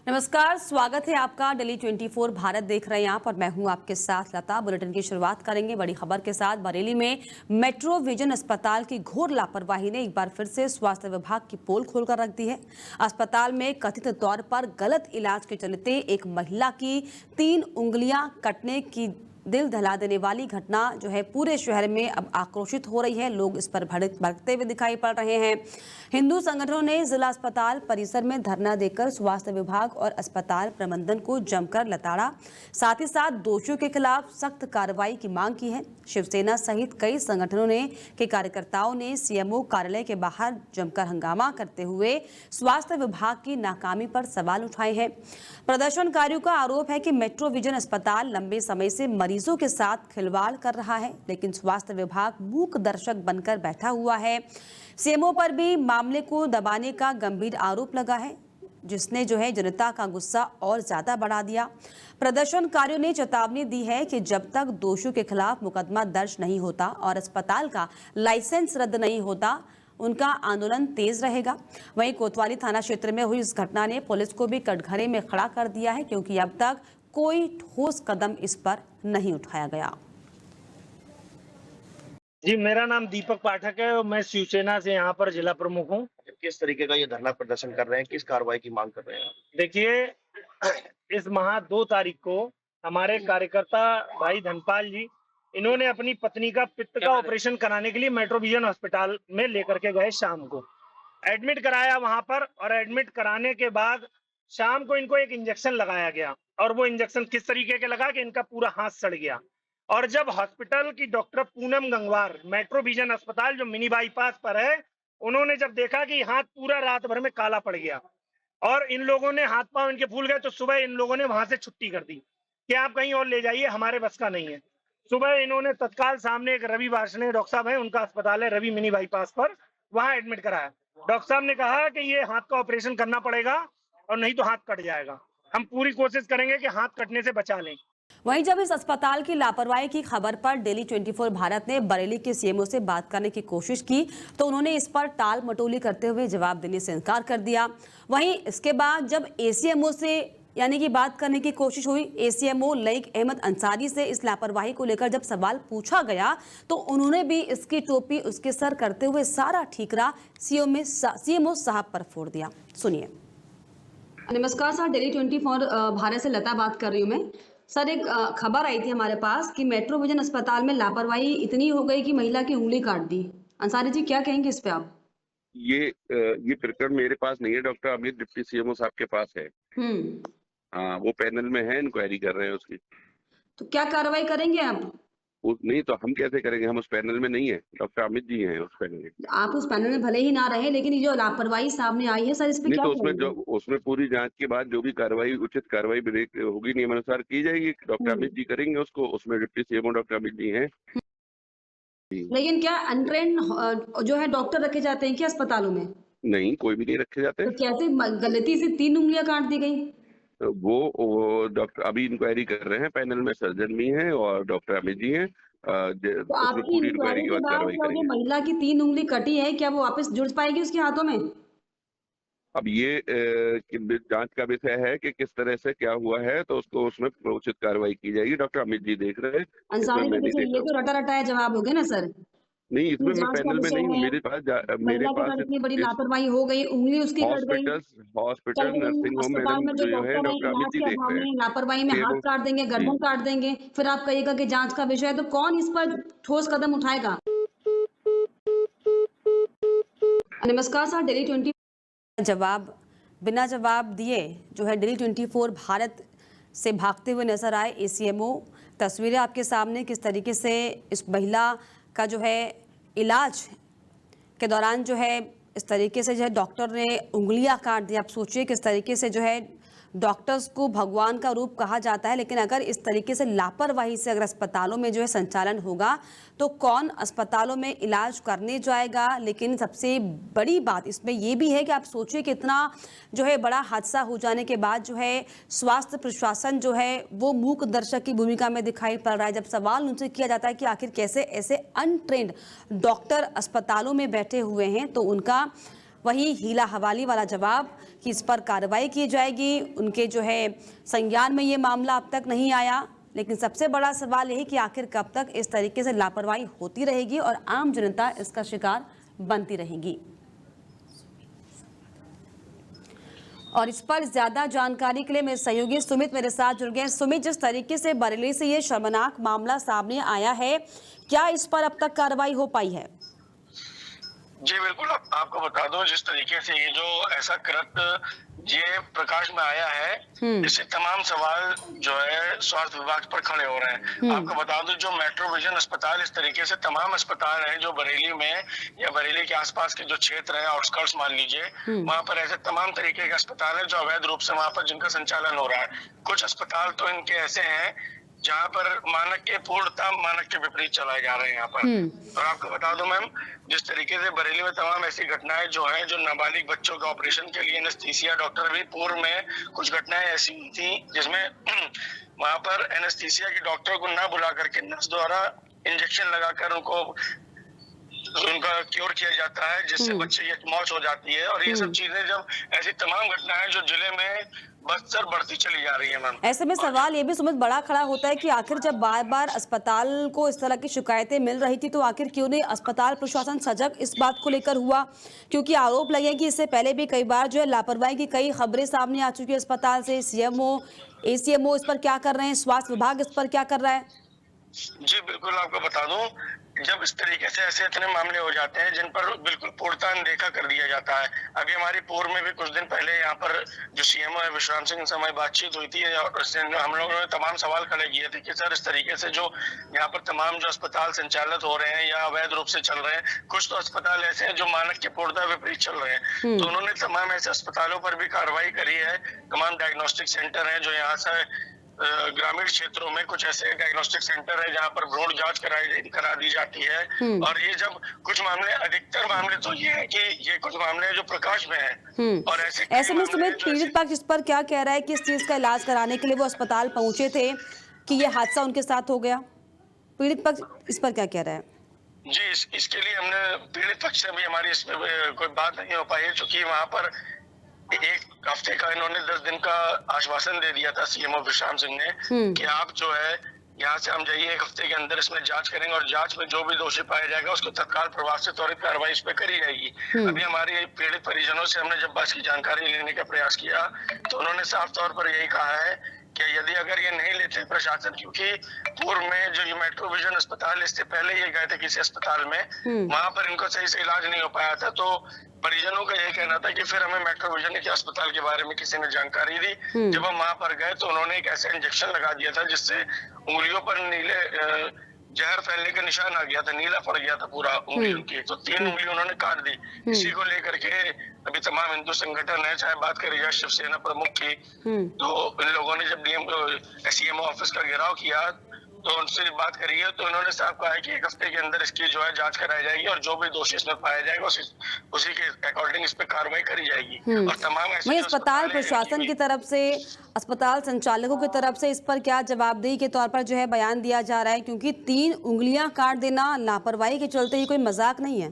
नमस्कार, स्वागत है आपका। दिल्ली 24 भारत देख रहे हैं आप और मैं हूं आपके साथ लता। बुलेटिन की शुरुआत करेंगे बड़ी खबर के साथ। बरेली में मेट्रो विजन अस्पताल की घोर लापरवाही ने एक बार फिर से स्वास्थ्य विभाग की पोल खोलकर रख दी है। अस्पताल में कथित तौर पर गलत इलाज के चलते एक महिला की 3 उंगलियां कटने की दिल दहला देने वाली घटना जो है पूरे शहर में अब आक्रोशित हो रही है। लोग इस पर भड़कते हुए दिखाई पड़ रहे हैं। हिंदू संगठनों ने जिला अस्पताल परिसर में धरना देकर स्वास्थ्य विभाग और अस्पताल प्रबंधन को जमकर लताड़ा। साथ ही साथ दोषियों के खिलाफ सख्त कार्रवाई की मांग की है। शिवसेना सहित कई संगठनों के कार्यकर्ताओं ने सीएमओ कार्यालय के बाहर जमकर हंगामा करते हुए स्वास्थ्य विभाग की नाकामी पर सवाल उठाए हैं। प्रदर्शनकारियों का आरोप है कि मेट्रो विजन अस्पताल लंबे समय से मरीजों के साथ खिलवाड़ कर रहा है, लेकिन स्वास्थ्य विभाग मूक दर्शक बनकर बैठा हुआ है। सीएमओ पर भी मामले को दबाने का गंभीर आरोप लगा है, जिसने जो है जनता का गुस्सा और ज्यादा बढ़ा दिया। प्रदर्शनकारियों ने चेतावनी दी है कि जब तक दोषियों के खिलाफ मुकदमा दर्ज नहीं होता और अस्पताल का लाइसेंस रद्द नहीं होता, उनका आंदोलन तेज रहेगा। वहीं कोतवाली थाना क्षेत्र में हुई इस घटना ने पुलिस को भी कटघरे में खड़ा कर दिया है, क्योंकि अब तक कोई ठोस कदम इस पर नहीं उठाया गया। जी, मेरा नाम दीपक पाठक है और मैं शिवसेना से यहाँ पर जिला प्रमुख हूँ। किस तरीके का ये धरना प्रदर्शन कर रहे हैं, किस कार्रवाई की मांग कर रहे हैं? देखिए, इस माह 2 तारीख को हमारे कार्यकर्ता भाई धनपाल जी, इन्होंने अपनी पत्नी का पित्त का ऑपरेशन कराने के लिए मेट्रो विजन अस्पताल में लेकर के गए। शाम को एडमिट कराया वहां पर, और एडमिट कराने के बाद शाम को इनको एक इंजेक्शन लगाया गया, और वो इंजेक्शन किस तरीके के लगा कि इनका पूरा हाथ सड़ गया। और जब हॉस्पिटल की doctor Poonam Gangwar, metro vision अस्पताल जो मिनी बाईपास पर है, उन्होंने जब देखा कि हाथ पूरा रात भर में काला पड़ गया और इन लोगों ने हाथ पांव इनके फूल गए, तो सुबह इन लोगों ने वहां से छुट्टी कर दी कि आप कहीं और ले जाइए, हमारे बस का नहीं है। सुबह इन्होंने तत्काल सामने एक रवि वार्षणे डॉक्टर साहब है, उनका अस्पताल है रवि मिनी बाईपास पर, वहां एडमिट कराया। डॉक्टर साहब ने कहा कि ये हाथ का ऑपरेशन करना पड़ेगा और नहीं तो हाथ कट जाएगा। हम पूरी कोशिश करेंगे कि हाथ कटने से बचा लें। वहीं जब इस अस्पताल की लापरवाही की खबर पर दिल्ली 24 भारत ने बरेली के सीएमओ से बात करने की कोशिश की, तो उन्होंने इस पर टाल मटोली करते हुए जवाब देने से इनकार कर दिया। वहीं इसके बाद जब एसीएमओ से यानी कि बात करने की कोशिश हुई, एसीएमओ लईक अहमद अंसारी से इस लापरवाही को लेकर जब सवाल पूछा गया, तो उन्होंने भी इसकी टोपी उसके सर करते हुए सारा ठीकरा सीएमओ साहब पर फोड़ दिया। सुनिए। नमस्कार सर, दिल्ली 24 भारत से लता बात कर रही हूँ मैं। सर, एक खबर आई थी हमारे पास कि मेट्रो विजन अस्पताल में लापरवाही इतनी हो गई कि महिला की उंगली काट दी। अंसारी जी, क्या कहेंगे इस पे आप? ये प्रकरण मेरे पास नहीं है, डॉक्टर अमित डिप्टी सीएमओ साहब के पास है। हाँ, वो पैनल में है, इंक्वायरी कर रहे हैं उसकी। तो क्या कार्रवाई करेंगे आप? नहीं तो हम कैसे करेंगे, हम उस पैनल में नहीं है। डॉक्टर अमित जी हैं उस पैनल में। आप उस पैनल में भले ही ना रहे, लेकिन ये जो लापरवाही सामने आई है सर, इस पे नहीं क्या तो कहेंगे? उसमें पूरी जांच के बाद जो भी कार्रवाई, उचित कार्रवाई होगी, नियमानुसार की जाएगी। डॉक्टर अमित जी करेंगे उसको, उसमें deputy CMO doctor Amit ji हैं। लेकिन क्या अनट्रेन जो है डॉक्टर रखे जाते हैं क्या अस्पतालों में? नहीं, कोई भी नहीं रखे जाते। तो कैसे गलती से 3 उंगलियां काट दी गई? वो डॉक्टर अभी इंक्वायरी कर रहे हैं, पैनल में सर्जन भी हैं और डॉक्टर अमित जी हैं। तो उसमें आपकी पूरी इंक्वायरी इंक्वायरी के के बाद बाद कार्रवाई जो करेंगे। महिला की 3 उंगली कटी है, क्या वो वापस जुड़ पाएगी उसके हाथों में? अब ये जांच का विषय है कि किस तरह से क्या हुआ है, तो उसको उसमें उचित कार्रवाई की जाएगी। डॉक्टर अमित जी देख रहे हैं, इसमें अंसारी मैं जी, नहीं देखिए देख ये रहा तो रटा रटाया जवाब हो गया ना सर। हूँ। नहीं, इसमें मैं जांच का पैनल में विषय नहीं हूँ। है, मेरे महिला के पास साथ इतनी बड़ी इस लापरवाही हो गई, उंगली उसकी कट गई। हॉस्पिटल, कल नर्सिंग होम अस्पताल मैडम में जो जो है डॉक्टर है डॉक्टर अमित इलाज जी के देख अभाव रहे में हैं। लापरवाही में हाथ काट देंगे, गर्दन काट देंगे, फिर आप कहिएगा कि जांच का विषय है, तो कौन इस पर ठोस कदम उठाएगा? नमस्कार सर, दिल्ली 24 बिना जवाब दिए जो है दिल्ली 24 भारत से भागते हुए नजर आए एसीएमओ। तस्वीरें आपके सामने, किस तरीके से इस महिला का जो है इलाज के दौरान जो है इस तरीके से जो है डॉक्टर ने उंगलियां काट दी। आप सोचिए किस तरीके से जो है डॉक्टर्स को भगवान का रूप कहा जाता है, लेकिन अगर इस तरीके से लापरवाही से अगर अस्पतालों में जो है संचालन होगा, तो कौन अस्पतालों में इलाज करने जाएगा। लेकिन सबसे बड़ी बात इसमें यह भी है कि आप सोचिए कि इतना जो है बड़ा हादसा हो जाने के बाद जो है स्वास्थ्य प्रशासन जो है वो मूक दर्शक की भूमिका में दिखाई पड़ रहा है। जब सवाल उनसे किया जाता है कि आखिर कैसे ऐसे अनट्रेंड डॉक्टर अस्पतालों में बैठे हुए हैं, तो उनका वहीं हीला हवाली वाला जवाब कि इस पर कार्रवाई की जाएगी, उनके जो है संज्ञान में ये मामला अब तक नहीं आया। लेकिन सबसे बड़ा सवाल यही कि आखिर कब तक इस तरीके से लापरवाही होती रहेगी और आम जनता इसका शिकार बनती रहेगी। और इस पर ज्यादा जानकारी के लिए मेरे सहयोगी सुमित मेरे साथ जुड़ गए। सुमित, जिस तरीके से बरेली से ये शर्मनाक मामला सामने आया है, क्या इस पर अब तक कार्रवाई हो पाई है? जी बिल्कुल, आपको बता दूं, जिस तरीके से ये जो ऐसा कृत्य ये प्रकाश में आया है, इससे तमाम सवाल जो है स्वास्थ्य विभाग पर खड़े हो रहे हैं। आपको बता दूं, जो मेट्रो विजन अस्पताल, इस तरीके से तमाम अस्पताल हैं जो बरेली में या बरेली के आसपास के जो क्षेत्र है, आउटस्कर्ट्स मान लीजिए, वहां पर ऐसे तमाम तरीके के अस्पताल है जो अवैध रूप से वहां पर जिनका संचालन हो रहा है। कुछ अस्पताल तो इनके ऐसे हैं जहाँ पर मानक के पूर्णतः मानक के विपरीत चलाए जा रहे हैं यहाँ पर। और आपको बता दूं मैम, जिस तरीके से बरेली में तमाम ऐसी घटनाएं जो हैं, जो नाबालिग बच्चों के ऑपरेशन के लिए एनेस्थीसिया डॉक्टर भी पूर्व में कुछ घटनाएं ऐसी हुई थी जिसमें वहां पर एनेस्थीसिया की डॉक्टर को ना बुला करके नर्स द्वारा इंजेक्शन लगाकर उनका क्योर किया जाता है, जिससे बच्चे की मौत हो जाती है। और ये सब चीजें, जब ऐसी तमाम घटनाएं जो जिले में बदतर बढ़ती चली जा रही है मैम, ऐसे में सवाल ये भी सुमित बड़ा खड़ा होता है कि आखिर जब बार बार अस्पताल को इस तरह की शिकायतें मिल रही थी तो आखिर क्यों नहीं अस्पताल प्रशासन सजग इस बात को लेकर हुआ? क्योंकि आरोप लगे कि इससे पहले भी कई बार जो है लापरवाही की कई खबरें सामने आ चुकी है अस्पताल से। सीएमओ, एसीएमओ इस पर क्या कर रहे हैं, स्वास्थ्य विभाग इस पर क्या कर रहा है? जी बिल्कुल, आपको बता दूं, जब इस तरीके से ऐसे इतने मामले हो जाते हैं जिन पर बिल्कुल पूर्णतः अनदेखा कर दिया जाता है। अभी हमारी पूर्व में भी कुछ दिन पहले यहाँ पर जो सीएमओ है विश्राम सिंह से हमारी बातचीत हुई थी और हम लोगों ने तमाम सवाल खड़े किए थे कि सर, इस तरीके से जो यहाँ पर तमाम जो अस्पताल संचालित हो रहे हैं या अवैध रूप से चल रहे हैं, कुछ तो अस्पताल ऐसे हैं जो मानक के पूर्णतः विपरीत चल रहे हैं। तो उन्होंने तमाम ऐसे अस्पतालों पर भी कार्रवाई करी है। तमाम डायग्नोस्टिक सेंटर है जो यहाँ से ग्रामीण क्षेत्रों में कुछ ऐसे डायग्नोस्टिक सेंटर है जहाँ पर भ्रूण जांच करा दी जाती है। और ये जब कुछ मामले, अधिकतर मामले तो ये है कि ये कुछ मामले जो प्रकाश में है। और ऐसे में सुमित, पीड़ित पक्ष इस पर क्या कह रहा है? किस चीज का इलाज कराने के लिए वो अस्पताल पहुंचे थे कि ये हादसा उनके साथ हो गया? पीड़ित पक्ष इस पर क्या कह रहा है? जी, इसके लिए हमने पीड़ित पक्ष से भी हमारी इसमें कोई बात नहीं हो पाई है, क्योंकि वहाँ पर एक हफ्ते का इन्होंने 10 दिन का आश्वासन दे दिया था सीएमओ विश्राम सिंह ने कि आप जो है यहाँ से हम जाइए, 1 हफ्ते के अंदर इसमें जांच करेंगे और जांच में जो भी दोषी पाया जाएगा उसको तत्काल प्रभाव से त्वरित कार्रवाई इस पे करी जाएगी। अभी हमारी पीड़ित परिजनों से हमने जब बात की जानकारी लेने का प्रयास किया तो उन्होंने साफ तौर पर यही कहा है कि यदि अगर ये नहीं लेते प्रशासन, क्योंकि पूर्व में जो ये मेट्रो विजन अस्पताल, इससे पहले ये गए थे किसी अस्पताल में, वहां पर इनको सही से इलाज नहीं हो पाया था, तो परिजनों का यही कहना था कि फिर हमें मेट्रो विजन के अस्पताल के बारे में किसी ने जानकारी दी। जब हम वहां पर गए तो उन्होंने एक ऐसा इंजेक्शन लगा दिया था जिससे उंगलियों पर नीले जहर फैलने का निशान आ गया था, नीला पड़ गया था पूरा उंगलियों की, तो 3 उंगली उन्होंने काट दी। इसी को लेकर के अभी तमाम हिंदू संगठन है, चाहे बात करें शिवसेना प्रमुख की, तो इन लोगों ने जब सीएमओ ऑफिस का घेराव किया तो उनसे बात करी है, तो उन्होंने साफ कहा है कि 1 हफ्ते के अंदर इसकी जो है जांच कराई जाएगी और जो भी दोषी इसमें पाया जाएगा उसी के अकॉर्डिंग इस पे कार्रवाई करी जाएगी। और तमाम वही अस्पताल प्रशासन की तरफ से, अस्पताल संचालकों की तरफ से इस पर क्या जवाबदेही के तौर पर जो है बयान दिया जा रहा है? क्योंकि 3 उंगलियां काट देना लापरवाही के चलते ही कोई मजाक नहीं है।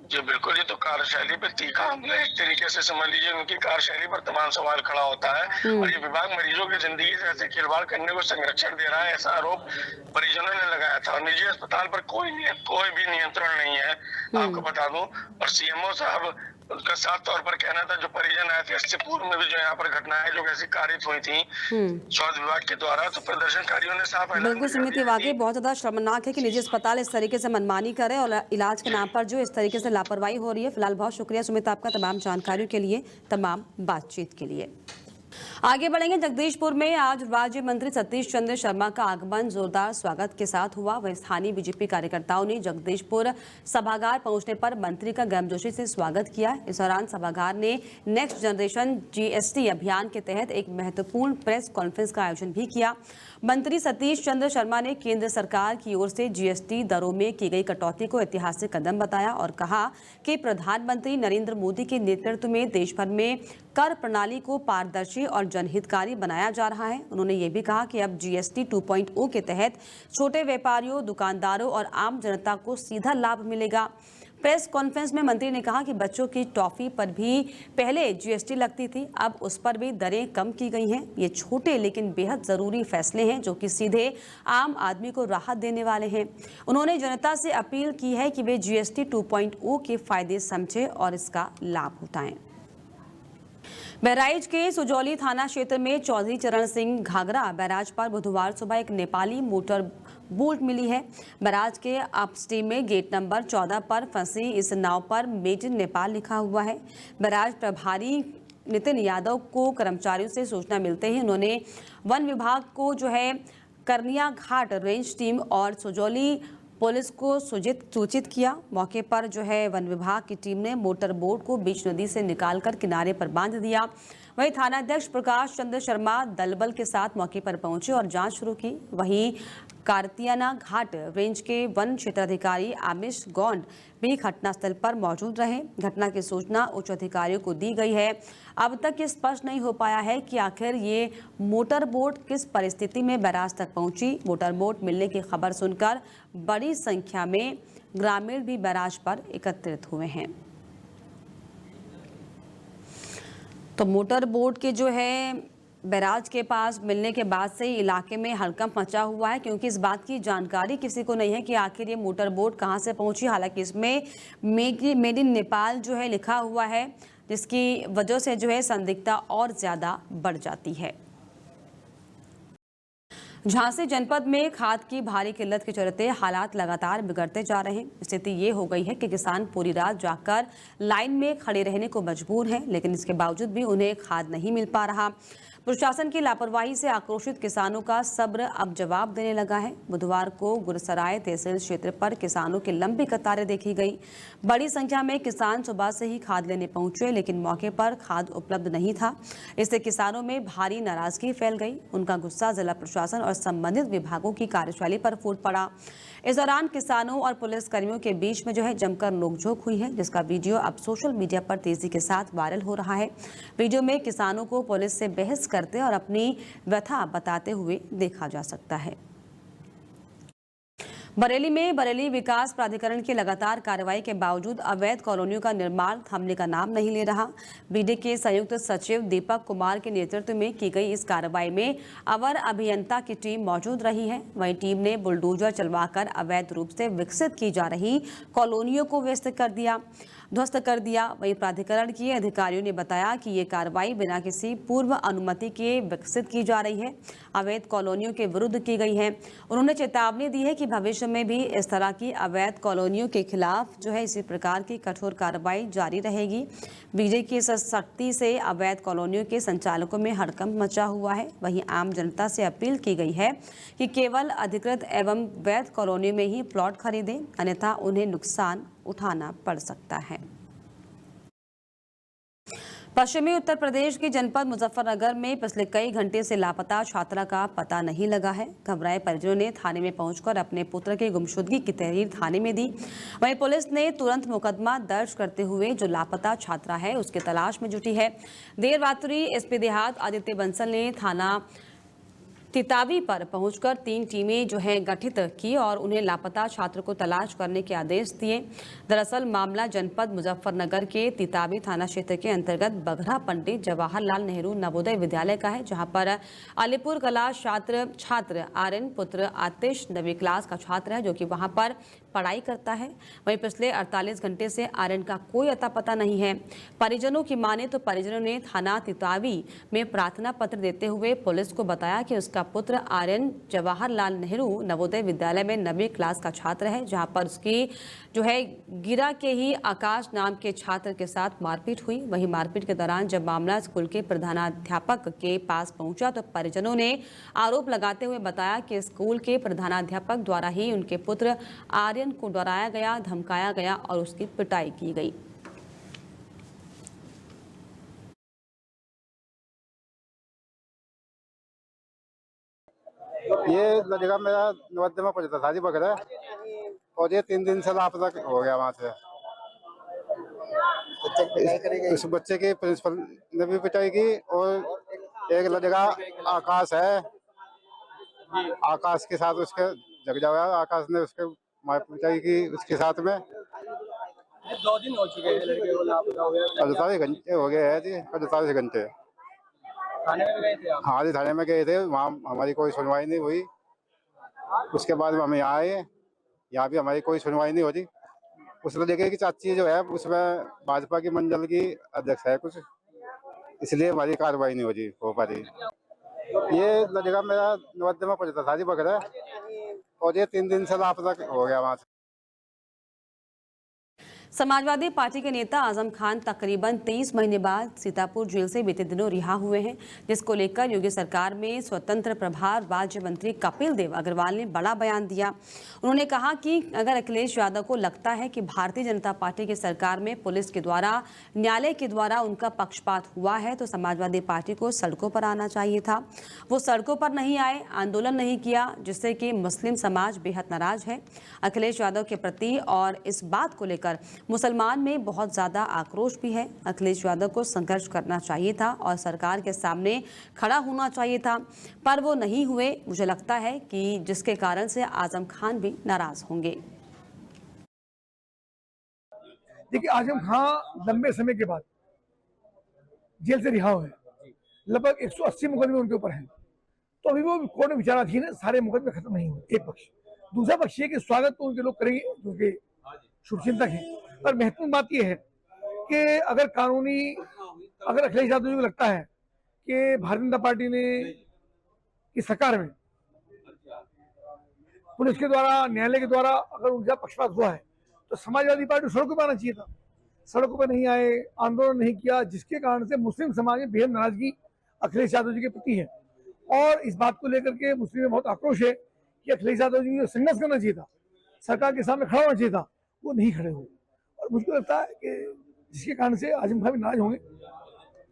जी बिल्कुल, ये तो कार्यशैली पे तीखा हमला एक तरीके से समझ लीजिए, उनकी कार्यशैली पर तमाम सवाल खड़ा होता है। और ये विभाग मरीजों की जिंदगी से ऐसे खिलवाड़ करने को संरक्षण दे रहा है, ऐसा आरोप परिजनों ने लगाया था। और निजी अस्पताल पर कोई भी नियंत्रण नहीं है, आपको बता दूं। और सीएमओ साहब, उनका साफ तौर पर कहना था जो परिजन आए थे, इससे पूर्व में भी जो यहाँ पर घटनाएं जो कैसी कारित हुई थी स्वास्थ्य विभाग के द्वारा, तो प्रदर्शनकारियों ने साफ बिल्कुल समिति, वाकई बहुत ज्यादा शर्मनाक है कि निजी अस्पताल इस तरीके से मनमानी करे और इलाज के नाम पर जो इस तरीके से लापरवाही हो रही है। फिलहाल बहुत शुक्रिया सुमित आपका तमाम जानकारियों के लिए, तमाम बातचीत के लिए। आगे बढ़ेंगे। जगदीशपुर में आज राज्य मंत्री सतीश चंद्र शर्मा का आगमन जोरदार स्वागत के साथ हुआ। वहीं स्थानीय बीजेपी कार्यकर्ताओं ने जगदीशपुर सभागार पहुंचने पर मंत्री का गर्मजोशी से स्वागत किया। इस दौरान सभागार ने नेक्स्ट जनरेशन जीएसटी अभियान के तहत एक महत्वपूर्ण प्रेस कॉन्फ्रेंस का आयोजन भी किया। मंत्री सतीश चंद्र शर्मा ने केंद्र सरकार की ओर से जीएसटी दरों में की गई कटौती को ऐतिहासिक कदम बताया और कहा कि प्रधानमंत्री नरेंद्र मोदी के नेतृत्व में देश भर में कर प्रणाली को पारदर्शी और जनहितकारी बनाया जा रहा है। उन्होंने ये भी कहा कि अब जीएसटी 2.0 के तहत छोटे व्यापारियों, दुकानदारों और आम जनता को सीधा लाभ मिलेगा। प्रेस कॉन्फ्रेंस में मंत्री ने कहा कि बच्चों की टॉफी पर भी पहले जीएसटी लगती थी, अब उस पर भी दरें कम की गई हैं। ये छोटे लेकिन बेहद जरूरी फैसले हैं जो कि सीधे आम आदमी को राहत देने वाले हैं। उन्होंने जनता से अपील की है कि वे जीएसटी 2.0 के फायदे समझें और इसका लाभ उठाएं। बहराइच के सुजौली थाना क्षेत्र में चौधरी चरण सिंह घाघरा बैराज पर बुधवार सुबह एक नेपाली मोटर बोट मिली है। बैराज के अपस्ट्रीम में गेट नंबर 14 पर फंसी इस नाव पर मेड इन नेपाल लिखा हुआ है। बैराज प्रभारी नितिन यादव को कर्मचारियों से सूचना मिलते ही उन्होंने वन विभाग को करनिया घाट रेंज टीम और सुजौली पुलिस को सूचित किया। मौके पर वन विभाग की टीम ने मोटर बोट को बीच नदी से निकालकर किनारे पर बांध दिया। वहीं थानाध्यक्ष प्रकाश चंद्र शर्मा दलबल के साथ मौके पर पहुंचे और जांच शुरू की। वहीं कार्तियाना घाट रेंज के वन क्षेत्राधिकारी आमिश गौंड भी घटनास्थल पर मौजूद रहे। घटना की सूचना उच्च अधिकारियों को दी गई है। अब तक ये स्पष्ट नहीं हो पाया है कि आखिर ये मोटर बोट किस परिस्थिति में बैराज तक पहुंची। मोटर बोट मिलने की खबर सुनकर बड़ी संख्या में ग्रामीण भी बैराज पर एकत्रित हुए हैं। तो मोटर बोट के बैराज के पास मिलने के बाद से इलाके में हड़कंप मचा हुआ है, क्योंकि इस बात की जानकारी किसी को नहीं है कि आखिर ये मोटर बोट कहां से पहुंची। हालांकि इसमें मेड इन नेपाल लिखा हुआ है, जिसकी वजह से संदिग्धता और ज्यादा बढ़ जाती है। झांसी जनपद में खाद की भारी किल्लत के चलते हालात लगातार बिगड़ते जा रहे हैं। स्थिति ये हो गई है कि किसान पूरी रात जाकर लाइन में खड़े रहने को मजबूर हैं, लेकिन इसके बावजूद भी उन्हें खाद नहीं मिल पा रहा। प्रशासन की लापरवाही से आक्रोशित किसानों का सब्र अब जवाब देने लगा है। बुधवार को गुरसराय तहसील क्षेत्र पर किसानों की लंबी कतारें देखी गई। बड़ी संख्या में किसान सुबह से ही खाद लेने पहुंचे, लेकिन मौके पर खाद उपलब्ध नहीं था। इससे किसानों में भारी नाराजगी फैल गई। उनका गुस्सा जिला प्रशासन और संबंधित विभागों की कार्यशैली पर फूट पड़ा। इस दौरान किसानों और पुलिस कर्मियों के बीच में जमकर नोकझोंक हुई है, जिसका वीडियो अब सोशल मीडिया पर तेजी के साथ वायरल हो रहा है। वीडियो में किसानों को पुलिस से बहस करते और अपनी व्यथा बताते हुए देखा जा सकता है। बरेली में बरेली विकास प्राधिकरण की लगातार कार्रवाई के बावजूद अवैध कॉलोनियों का निर्माण थमने का नाम नहीं ले रहा। बीडे के संयुक्त सचिव दीपक कुमार के नेतृत्व में की गई इस कार्रवाई में अवर अभियंता की टीम मौजूद रही है। वहीं टीम ने बुलडोजर चलवाकर अवैध रूप से विकसित की जा रही कॉलोनियों को ध्वस्त कर दिया। वहीं प्राधिकरण के अधिकारियों ने बताया कि ये कार्रवाई बिना किसी पूर्व अनुमति के विकसित की जा रही है, अवैध कॉलोनियों के विरुद्ध की गई है। उन्होंने चेतावनी दी है कि भविष्य में भी इस तरह की अवैध कॉलोनियों के खिलाफ इसी प्रकार की कठोर कार्रवाई जारी रहेगी। बीजे की सख्ती से अवैध कॉलोनियों के संचालकों में हड़कंप मचा हुआ है। वहीं आम जनता से अपील की गई है कि केवल अधिकृत एवं वैध कॉलोनियों में ही प्लॉट खरीदें, अन्यथा उन्हें नुकसान उठाना पड़ सकता है। पश्चिमी उत्तर प्रदेश के जनपद मुजफ्फरनगर में पिछले कई घंटे से लापता छात्रा का पता नहीं लगा है। घबराए परिजनों ने थाने में पहुंचकर अपने पुत्र की गुमशुदगी की तहरीर थाने में दी। वहीं पुलिस ने तुरंत मुकदमा दर्ज करते हुए जो लापता छात्रा है उसकी तलाश में जुटी है। देर रात्रि एसपी देहात आदित्य बंसल ने थाना तितावी पर पहुंचकर 3 टीमें गठित की और उन्हें लापता छात्र को तलाश करने के आदेश दिए। दरअसल मामला जनपद मुजफ्फरनगर के तितावी थाना क्षेत्र के अंतर्गत बघरा पंडित जवाहरलाल नेहरू नवोदय विद्यालय का है, जहां पर अलीपुर कला छात्र आर्यन पुत्र आतिश 9वीं क्लास का छात्र है, जो कि वहां पर पढ़ाई करता है। वहीं पिछले 48 घंटे से आर्यन का कोई अता पता नहीं है। परिजनों की माने तो परिजनों ने थाना तितावी में प्रार्थना पत्र देते हुए पुलिस को बताया कि उसका पुत्र आर्यन जवाहरलाल नेहरू नवोदय विद्यालय में 9वीं क्लास का छात्र है, जहां पर उसकी गिरा के ही आकाश नाम के छात्र के साथ मारपीट हुई। वहीं मारपीट के दौरान जब मामला स्कूल के प्रधानाध्यापक के पास पहुंचा तो परिजनों ने आरोप लगाते हुए बताया कि स्कूल के प्रधानाध्यापक द्वारा ही उनके पुत्र आर्यन को डराया गया, धमकाया गया और उसकी पिटाई की गई। ये लड़का मेरा नवद्य में पढ़ता शादी वगैरह, और ये 3 दिन से लापता हो गया वहाँ से। इस बच्चे की प्रिंसिपल ने भी पिटाई की, और एक लड़का आकाश है, आकाश के साथ उसके जग जाया, आकाश ने उसके मार पिटाई की उसके साथ में। 2 दिन हो चुके हैं लड़के को लापता हुए। 48 घंटे हो गए हैं जी, 48 घंटे। थाने में गए थे आप? हाँ जी, थाने में गए थे, वहाँ हमारी कोई सुनवाई नहीं हुई। उसके बाद हम यहाँ आए, यहाँ भी हमारी कोई सुनवाई नहीं हो रही। उस लड़के की चाची जो है उसमें भाजपा की मंडल की अध्यक्ष है कुछ, इसलिए हमारी कार्रवाई नहीं हो पा रही। ये लड़का मेरा नवद्य में पढ़ता था जी बकरा, और ये 3 दिन से लापता हो गया वहाँ से। समाजवादी पार्टी के नेता आजम खान तकरीबन 23 महीने बाद सीतापुर जेल से बीते दिनों रिहा हुए हैं, जिसको लेकर योगी सरकार में स्वतंत्र प्रभार राज्य मंत्री कपिल देव अग्रवाल ने बड़ा बयान दिया। उन्होंने कहा कि अगर अखिलेश यादव को लगता है कि भारतीय जनता पार्टी की सरकार में पुलिस के द्वारा, न्यायालय के द्वारा उनका पक्षपात हुआ है तो समाजवादी पार्टी को सड़कों पर आना चाहिए था। वो सड़कों पर नहीं आए, आंदोलन नहीं किया, जिससे कि मुस्लिम समाज बेहद नाराज है अखिलेश यादव के प्रति, और इस बात को लेकर मुसलमान में बहुत ज्यादा आक्रोश भी है। अखिलेश यादव को संघर्ष करना चाहिए था और सरकार के सामने खड़ा होना चाहिए था, पर वो नहीं हुए। मुझे लगता है कि जिसके कारण से आजम खान भी नाराज होंगे। देखिए, आजम खान लंबे समय के बाद जेल से रिहा हुए, लगभग 180 मुकदमे उनके ऊपर हैं, तो अभी वो कोर्ट में विचाराधीन है, सारे मुकदमे खत्म नहीं हुए। एक पक्ष, दूसरा पक्ष ये कि स्वागत तो उनके लोग करेंगे क्योंकि शुभचिंतक हैं, पर महत्वपूर्ण बात यह है कि अगर अखिलेश यादव जी को लगता है कि भारतीय जनता पार्टी ने की सरकार में पुलिस के द्वारा, न्यायालय के द्वारा अगर उनका पक्षपात हुआ है तो समाजवादी पार्टी सड़कों पर आना चाहिए था। सड़कों पर नहीं आए, आंदोलन नहीं किया, जिसके कारण से मुस्लिम समाज में बेहद नाराजगी अखिलेश यादव जी के प्रति है, और इस बात को लेकर के मुस्लिम में बहुत आक्रोश है कि अखिलेश यादव जी को संघर्ष करना चाहिए था, सरकार के सामने खड़ा होना चाहिए था, वो नहीं खड़े हुए। और मुझको लगता है कि जिसके कारण से आजम खान भी नाराज होंगे,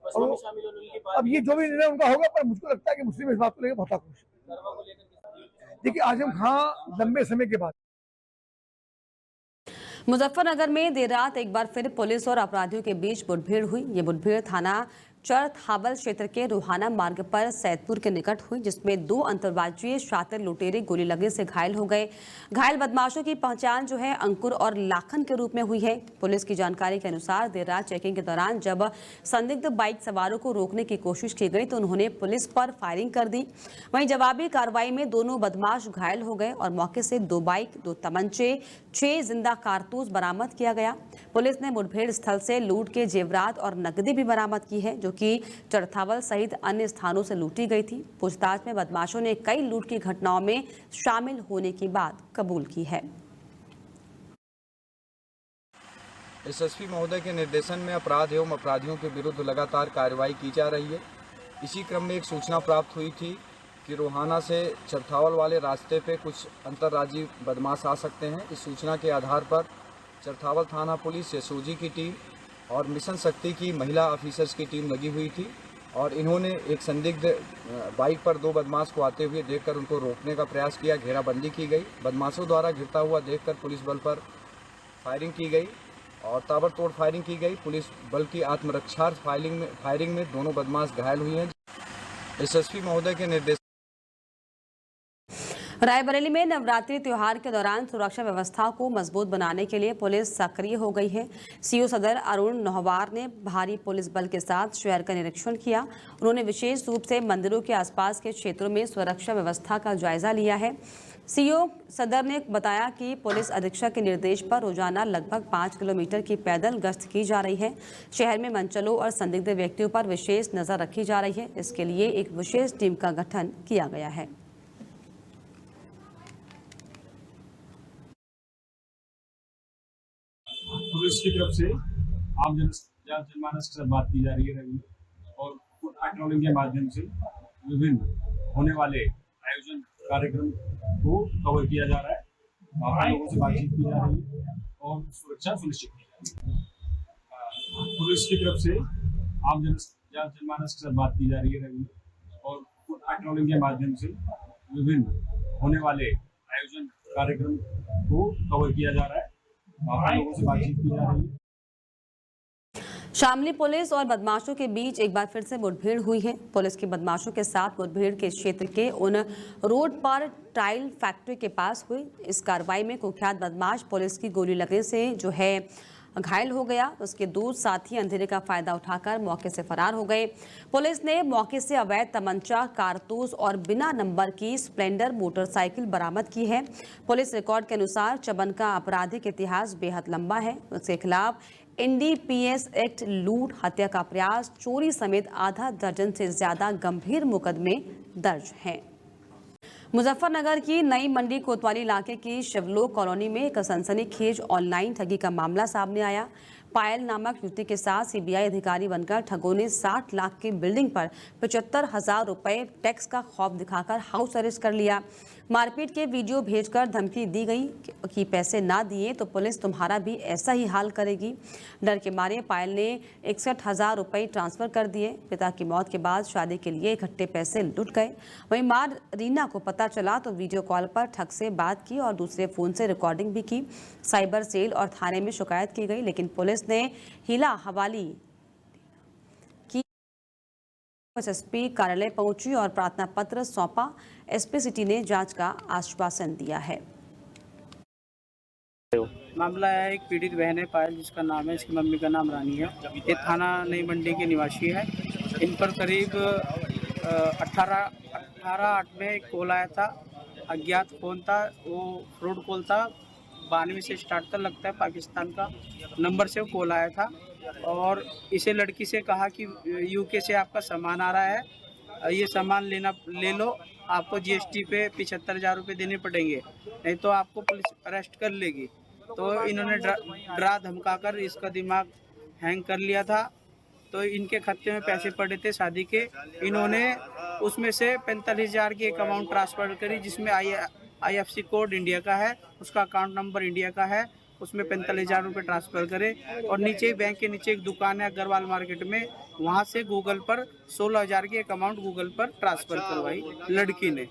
और अब ये जो भी निर्णय उनका होगा, पर मुझको लगता है कि मुस्लिम इस बात को लेकर बहुत आक्रोश है। देखिए, आजम खान लंबे समय के बाद मुजफ्फरनगर में देर रात एक बार फिर पुलिस और अपराधियों के बीच मुठभेड़ हुई। ये मुठभेड़ थाना चरथावल क्षेत्र के रोहाना मार्ग पर सैदपुर के निकट हुई, जिसमें 2 अंतर्राज्यीय शातिर लुटेरे गोली लगने से घायल हो गए। घायल बदमाशों की पहचान जो है अंकुर और लाखन के रूप में हुई है। पुलिस की जानकारी के अनुसार देर रात चेकिंग के दौरान जब संदिग्ध बाइक सवारों को रोकने की कोशिश की गई तो उन्होंने पुलिस पर फायरिंग कर दी। वहीं जवाबी कार्रवाई में दोनों बदमाश घायल हो गए और मौके से 2 बाइक, 2 तमंचे, 6 जिंदा कारतूस बरामद किया गया। पुलिस ने मुठभेड़ स्थल से लूट के जेवरात और नकदी भी बरामद की है, जो कि चरथावल सहित अन्य स्थानों से लूटी गई थी। पूछताछ में बदमाशों ने कई लूट की घटनाओं में शामिल होने की बात कबूल की है। एसएसपी महोदय के निर्देशन में अपराध एवं अपराधियों के विरुद्ध लगातार कार्रवाई की जा रही है। इसी क्रम में एक सूचना प्राप्त हुई थी कि रोहाना से चरथावल वाले रास्ते पे कुछ अंतर्राज्यीय बदमाश आ सकते हैं। इस सूचना के आधार पर चरथावल थाना पुलिस, एसओजी की टीम और मिशन शक्ति की महिला ऑफिसर्स की टीम लगी हुई थी, और इन्होंने एक संदिग्ध बाइक पर 2 बदमाश को आते हुए देखकर उनको रोकने का प्रयास किया। घेराबंदी की गई। बदमाशों द्वारा घिरता हुआ देखकर पुलिस बल पर फायरिंग की गई और ताबड़तोड़ फायरिंग की गई। पुलिस बल की आत्मरक्षार्थ फायरिंग में दोनों बदमाश घायल हुए हैं। एसएसपी महोदय के निर्देश। रायबरेली में नवरात्रि त्योहार के दौरान सुरक्षा व्यवस्था को मजबूत बनाने के लिए पुलिस सक्रिय हो गई है। सीओ सदर अरुण नोहवार ने भारी पुलिस बल के साथ शहर का निरीक्षण किया। उन्होंने विशेष रूप से मंदिरों के आसपास के क्षेत्रों में सुरक्षा व्यवस्था का जायजा लिया है। सीओ सदर ने बताया कि पुलिस अधीक्षक के निर्देश पर रोजाना लगभग 5 किलोमीटर की पैदल गश्त की जा रही है। शहर में मनचलों और संदिग्ध व्यक्तियों पर विशेष नजर रखी जा रही है। इसके लिए एक विशेष टीम का गठन किया गया है। पुलिस की तरफ से आम जनमानस के साथ बात की जा रही है और पेट्रोलिंग के माध्यम से विभिन्न होने वाले आयोजन कार्यक्रम को कवर किया जा रहा है। आप लोगों से बातचीत की जा रही है और सुरक्षा सुनिश्चित की जा रही है। पुलिस की तरफ से आम जनमानस के साथ बात की जा रही है और पेट्रोलिंग के माध्यम से विभिन्न होने वाले आयोजन कार्यक्रम को कवर किया जा रहा है। लोगों से बातचीत की जा रही है। शामली पुलिस और बदमाशों के बीच एक बार फिर से मुठभेड़ हुई है। पुलिस की बदमाशों के साथ मुठभेड़ के क्षेत्र के उन रोड पर टाइल फैक्ट्री के पास हुई। इस कार्रवाई में कुख्यात बदमाश पुलिस की गोली लगने से जो है घायल हो गया। उसके दो साथी अंधेरे का फायदा उठाकर मौके से फरार हो गए। पुलिस ने मौके से अवैध तमंचा, कारतूस और बिना नंबर की स्प्लेंडर मोटरसाइकिल बरामद की है। पुलिस रिकॉर्ड के अनुसार चबन का आपराधिक इतिहास बेहद लंबा है। उसके खिलाफ NDPS एक्ट, लूट, हत्या का प्रयास, चोरी समेत आधा दर्जन से ज्यादा गंभीर मुकदमे दर्ज हैं। मुजफ्फरनगर की नई मंडी कोतवाली इलाके की शिवलोक कॉलोनी में एक सनसनीखेज ऑनलाइन ठगी का मामला सामने आया। पायल नामक युवती के साथ CBI अधिकारी बनकर ठगों ने 60 लाख की बिल्डिंग पर 75,000 रुपए टैक्स का खौफ दिखाकर हाउस अरेस्ट कर लिया। मारपीट के वीडियो भेजकर धमकी दी गई कि पैसे ना दिए तो पुलिस तुम्हारा भी ऐसा ही हाल करेगी। डर के मारे पायल ने 61,000 रुपए ट्रांसफर कर दिए। पिता की मौत के बाद शादी के लिए इकट्ठे पैसे लुट गए। वहीं मां रीना को पता चला तो वीडियो कॉल पर ठग से बात की और दूसरे फोन से रिकॉर्डिंग भी की। साइबर सेल और थाने में शिकायत की गई, लेकिन पुलिस ने हीला हवाली की। SSP कार्यालय पहुंची और प्रार्थना पत्र सौंपा। SP सिटी ने जांच का आश्वासन दिया है। मामला है, एक पीड़ित बहन है पायल, जिसका नाम है, इसकी मम्मी का नाम रानी है। ये थाना नई मंडी के निवासी है। इन पर करीब 18/8 में एक कॉल आया था। अज्ञात फोन था, वो फ्रॉड कॉल था। 92 से स्टार्ट था, लगता है पाकिस्तान का नंबर से वो कॉल आया था और इसे लड़की से कहा कि UK से आपका सामान आ रहा है, ये सामान ले लो, आपको GST पे 75,000 रुपये देने पड़ेंगे, नहीं तो आपको पुलिस अरेस्ट कर लेगी। तो इन्होंने डरा धमकाकर इसका दिमाग हैंग कर लिया था। तो इनके खाते में पैसे पड़े थे शादी के। इन्होंने उसमें से 45,000 की एक अमाउंट ट्रांसफ़र करी, जिसमें IFSC कोड इंडिया का है, उसका अकाउंट नंबर इंडिया का है। उसमें 45,000 रुपये ट्रांसफ़र करे और नीचे बैंक के नीचे एक दुकान है अग्रवाल मार्केट में, वहाँ से गूगल पर 16,000 की एक अमाउंट गूगल पर ट्रांसफ़र करवाई लड़की ने।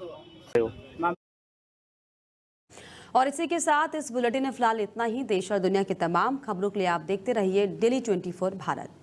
और इसी के साथ इस बुलेटिन में फिलहाल इतना ही। देश और दुनिया की तमाम खबरों के लिए आप देखते रहिए Daily 24 भारत।